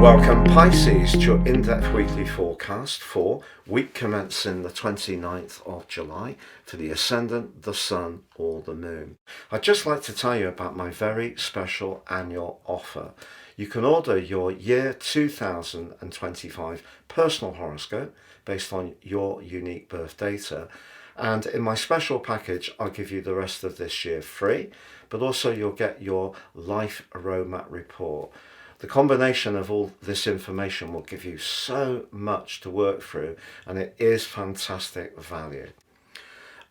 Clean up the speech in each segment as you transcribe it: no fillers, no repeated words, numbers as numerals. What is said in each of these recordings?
Welcome Pisces to your in-depth weekly forecast for week commencing the 29th of July for the Ascendant, the Sun or the Moon. I'd just like to tell you about my very special annual offer. You can order your year 2025 personal horoscope based on your unique birth data, and in my special package I'll give you the rest of this year free, but also you'll get your life aroma report. The combination of all this information will give you so much to work through, and it is fantastic value.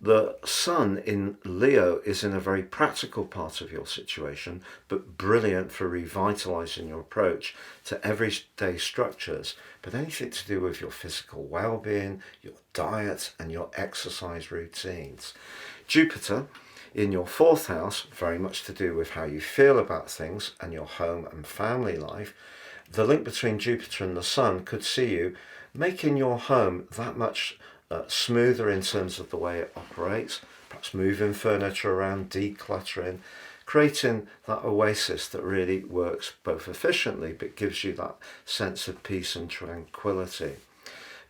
The Sun in Leo is in a very practical part of your situation, but brilliant for revitalizing your approach to everyday structures, but anything to do with your physical well-being, your diet and your exercise routines. Jupiter in your fourth house, very much to do with how you feel about things and your home and family life. The link between Jupiter and the Sun could see you making your home that much smoother in terms of the way it operates, perhaps moving furniture around, decluttering, creating that oasis that really works both efficiently but gives you that sense of peace and tranquility.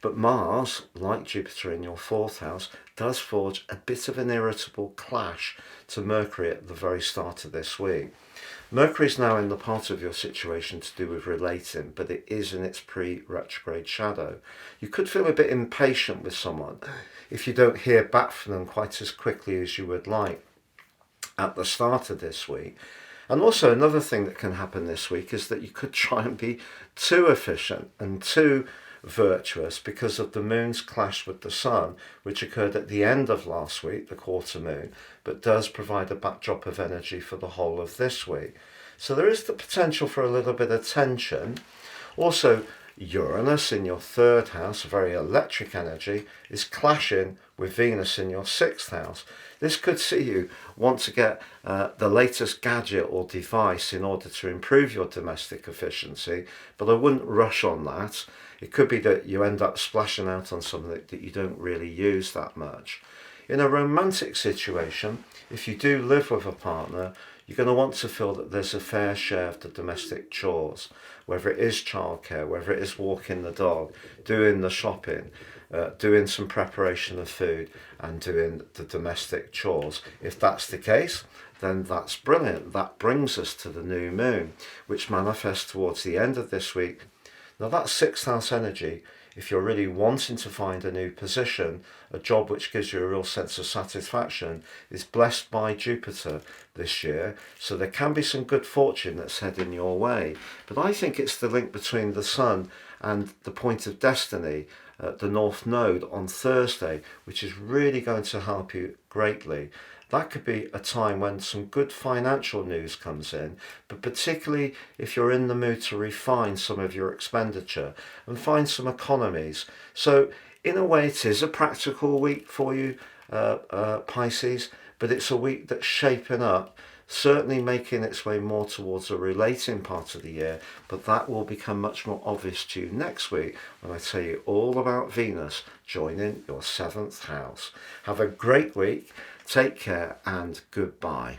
But Mars, like Jupiter in your fourth house, does forge a bit of an irritable clash to Mercury at the very start of this week. Mercury is now in the part of your situation to do with relating, but it is in its pre-retrograde shadow. You could feel a bit impatient with someone if you don't hear back from them quite as quickly as you would like at the start of this week. And also another thing that can happen this week is that you could try and be too efficient and too virtuous because of the moon's clash with the Sun, which occurred at the end of last week, the quarter moon, but does provide a backdrop of energy for the whole of this week. So there is the potential for a little bit of tension. Also, Uranus in your third house, very electric energy, is clashing with Venus in your sixth house. This could see you want to get the latest gadget or device in order to improve your domestic efficiency, but I wouldn't rush on that. It could be that you end up splashing out on something that you don't really use that much. In a romantic situation, if you do live with a partner, you're going to want to feel that there's a fair share of the domestic chores, whether it is childcare, whether it is walking the dog, doing the shopping, doing some preparation of food and doing the domestic chores. If that's the case, then that's brilliant. That brings us to the new moon, which manifests towards the end of this week. Now that sixth house energy, if you're really wanting to find a new position, a job which gives you a real sense of satisfaction, is blessed by Jupiter this year. So there can be some good fortune that's heading your way. But I think it's the link between the Sun and the point of destiny, the North Node on Thursday, which is really going to help you greatly. That could be a time when some good financial news comes in, but particularly if you're in the mood to refine some of your expenditure and find some economies. So in a way it is a practical week for you, Pisces, but it's a week that's shaping up, certainly making its way more towards a relating part of the year, but that will become much more obvious to you next week when I tell you all about Venus joining your seventh house. Have a great week. Take care and goodbye.